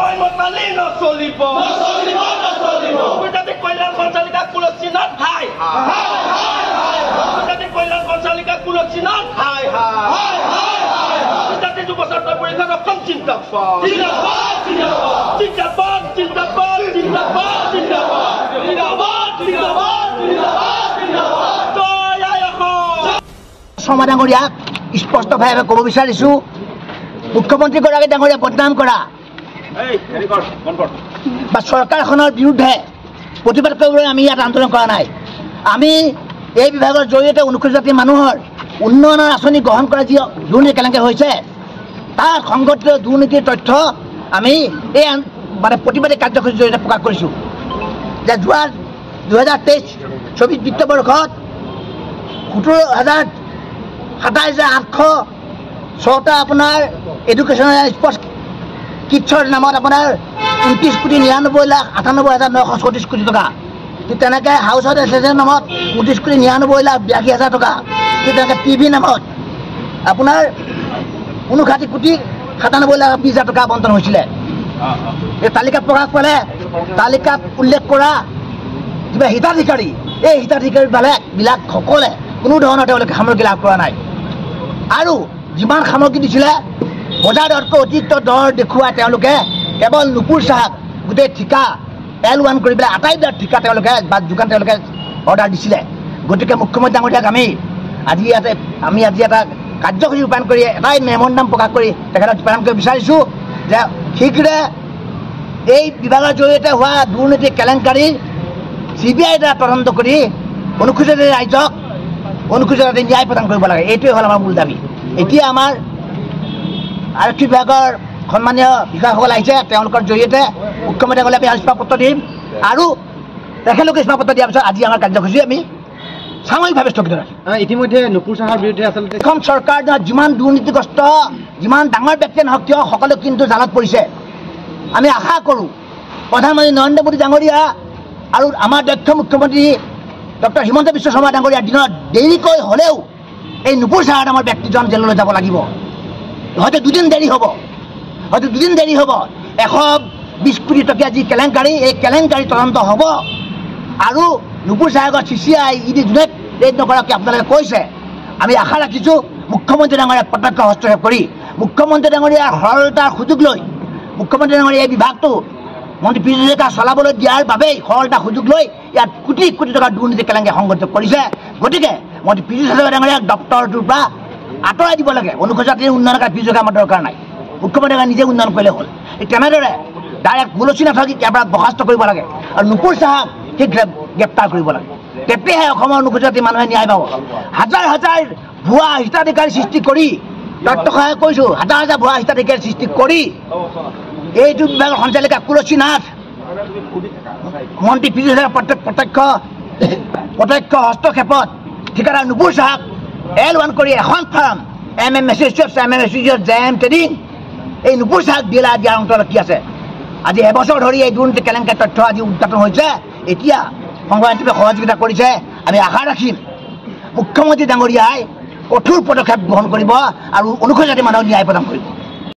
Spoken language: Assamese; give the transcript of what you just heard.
সময় মতালি নচলিব উপজাতি কল্যাণ সঞ্চালিকা কুলসী নাথ হাই উপজাতি কল্যাণ সঞ্চালিকা কুলসী নাথ হাই উপজাতি যুৱ ছাত্ৰ পৰিষদ অসম জিন্দাবাদ জিন্দাবাদ জিন্দাবাদ জিন্দাবাদ জিন্দাবাদ জিন্দাবাদ জিন্দাবাদ জিন্দাবাদ জয় আই অসম শৰ্মা ডাঙৰীয়াক স্পষ্টভাৱে ক'ব বিচাৰিছোঁ মুখ্যমন্ত্ৰীগৰাকী ডাঙৰীয়া বদনাম কৰা বা চৰকাৰখনৰ বিৰুদ্ধে প্ৰতিবাদ কৰিবলৈ আমি ইয়াত আন্দোলন কৰা নাই। আমি এই বিভাগৰ জৰিয়তে অনুসূচিত জাতি মানুহৰ উন্নয়নৰ আঁচনি গ্ৰহণ কৰা যি দুৰ্নীতি কেনেকৈ হৈছে তাৰ সংগঠিত দুৰ্নীতিৰ তথ্য আমি এই মানে প্ৰতিবাদী কাৰ্যসূচীৰ জৰিয়তে প্ৰকাশ কৰিছোঁ যে যোৱা 2023-24 বিত্তবৰ্ষত 17,806টা আপোনাৰ এডুকেশ্যনেল স্পৰ্টছ কিটছৰ নামত আপোনাৰ 29,99,98,934 কোটি টকা। ঠিক তেনেকৈ হাউচত এছ'চিয়েশ্যনৰ নামত 29,99,82,000 টকা। ঠিক তেনেকৈ টিভি নামত আপোনাৰ 59,97,20,000 টকা আবণ্টন হৈছিলে। এই তালিকা প্ৰকাশ পালে তালিকাত উল্লেখ কৰা কিবা হিতাধিকাৰী এই হিতাধিকাৰীবিলাক সকলে কোনো ধৰণৰ তেওঁলোকে সামগ্ৰী লাভ কৰা নাই আৰু যিমান সামগ্ৰী দিছিলে বজাৰ দৰতকৈ অতিৰিক্ত দৰ দেখুৱাই তেওঁলোকে কেৱল নুপুৰ চাহাক গোটেই ঠিকা L1 কৰি পেলাই আটাইবিলাক ঠিকা তেওঁলোকে বা যোগান তেওঁলোকে অৰ্ডাৰ দিছিলে। গতিকে মুখ্যমন্ত্ৰী ডাঙৰীয়াক আমি আজি এটা কাৰ্যসূচী ৰূপায়ণ কৰি এটাই মেম'ৰেণ্ডাম প্ৰকাশ কৰি তেখেতক প্ৰেৰণ কৰিব বিচাৰিছোঁ যে শীঘ্ৰে এই বিভাগৰ জৰিয়তে হোৱা দুৰ্নীতি কেলেংকাৰী CBI দ্বাৰা তদন্ত কৰি অনুসূচিত ৰাইজক অনুসূচিত ন্যায় প্ৰদান কৰিব লাগে। এইটোৱে হ'ল আমাৰ মূল দাবী। এতিয়া আমাৰ আৰক্ষী বিভাগৰ সন্মানীয় বিষয়াসকল আহিছে তেওঁলোকৰ জৰিয়তে মুখ্যমন্ত্ৰীসকলে আমি ইস্তাপত্ৰ দিম আৰু তেখেতলোকে ইস্তাপত্ৰ দিয়াৰ পিছত আজি আমাৰ কাৰ্যসূচী আমি সাময়িকভাৱে স্থগিত ৰাখিম। ইতিমধ্যে নুপুৰ চাহাৰ বিৰুদ্ধে আচলতে এখন চৰকাৰ যিমান দুৰ্নীতিগ্ৰস্ত যিমান ডাঙৰ ব্যক্তিয়ে নহওক কিয় সকলো কিন্তু জালত পৰিছে। আমি আশা কৰোঁ প্ৰধানমন্ত্ৰী নৰেন্দ্ৰ মোদী ডাঙৰীয়া আৰু আমাৰ দক্ষ মুখ্যমন্ত্ৰী ডক্টৰ হিমন্ত বিশ্ব শৰ্মা ডাঙৰীয়াৰ দিনত দেৰিকৈ হ'লেও এই নুপুৰ চাহাৰ নামৰ ব্যক্তিজন জেললৈ যাব লাগিব। হয়তো দুদিন দেৰি হ'ব 120 কোটি টকীয়া যি কেলেংকাৰী এই কেলেংকাৰী তদন্ত হ'ব আৰু নুপুৰ চাহাগৰ CCI ED যোনে ৰেড নকৰাকৈ আপোনালোকে কৈছে। আমি আশা ৰাখিছোঁ মুখ্যমন্ত্ৰী ডাঙৰীয়াই প্ৰত্যক্ষ হস্তক্ষেপ কৰি মুখ্যমন্ত্ৰী ডাঙৰীয়াৰ সৰলতাৰ সুযোগ লৈ মুখ্যমন্ত্ৰী ডাঙৰীয়াই এই বিভাগটো মন্ত্ৰী পীযুষ হাজৰিকা চলাবলৈ দিয়াৰ বাবেই সৰলতা সুযোগ লৈ ইয়াত কোটি কোটি টকাৰ দুৰ্নীতি কেলেংকাৰী সংঘটিত কৰিছে। গতিকে মন্ত্ৰী পীযুষ হাজৰিকা ডাঙৰীয়াক দপ্তৰটোৰ পৰা আঁতৰাই দিব লাগে। অনুসূচিত জাতিৰ উন্নয়নৰ কাৰণে পীযুষ হাজৰিকাৰ আমাৰ দৰকাৰ নাই। মুখ্যমন্ত্ৰীয়ে নিজে উন্নয়ন কৰিলে হ'ল। তেনেদৰে ডাইৰেক্ট তুলসী নাথক ইয়াৰ পৰা বৰ্খাস্ত কৰিব লাগে আৰু নুপুৰ চাহাক শীঘ্ৰে গ্ৰেপ্তাৰ কৰিব লাগে। তেতিয়াহে অসমৰ অনুসূচিত জাতিৰ মানুহে ন্যায় পাব। হাজাৰ হাজাৰ ভুৱা হিতাধিকাৰী সৃষ্টি কৰি তথ্য সহায় কৰিছোঁ হাজাৰ হাজাৰ ভুৱা হিতাধিকাৰী সৃষ্টি কৰি এইটো বিভাগৰ সঞ্চালিকা তুলসী নাথ মন্ত্ৰী পীযুষ হাজৰিকাৰ প্ৰত্যক্ষ হস্তক্ষেপত ঠিকাদাৰ নুপুৰ চাহাক L1 কৰি এখন ফাৰ্ম JM ট্ৰেডিং এই নুপুৰ চাহাক দিয়াৰ অন্তৰত কি আছে? আজি এবছৰ ধৰি এই দুৰ্নীতি কেলেংকাৰী তথ্য আজি উদ্ঘাটন হৈছে। এতিয়া সংবাদমেলে সহযোগিতা কৰিছে। আমি আশা ৰাখিম মুখ্যমন্ত্ৰী ডাঙৰীয়াই কঠোৰ পদক্ষেপ গ্ৰহণ কৰিব আৰু অনুসূচিত জাতিৰ মানুহক ন্যায় প্ৰদান কৰিব।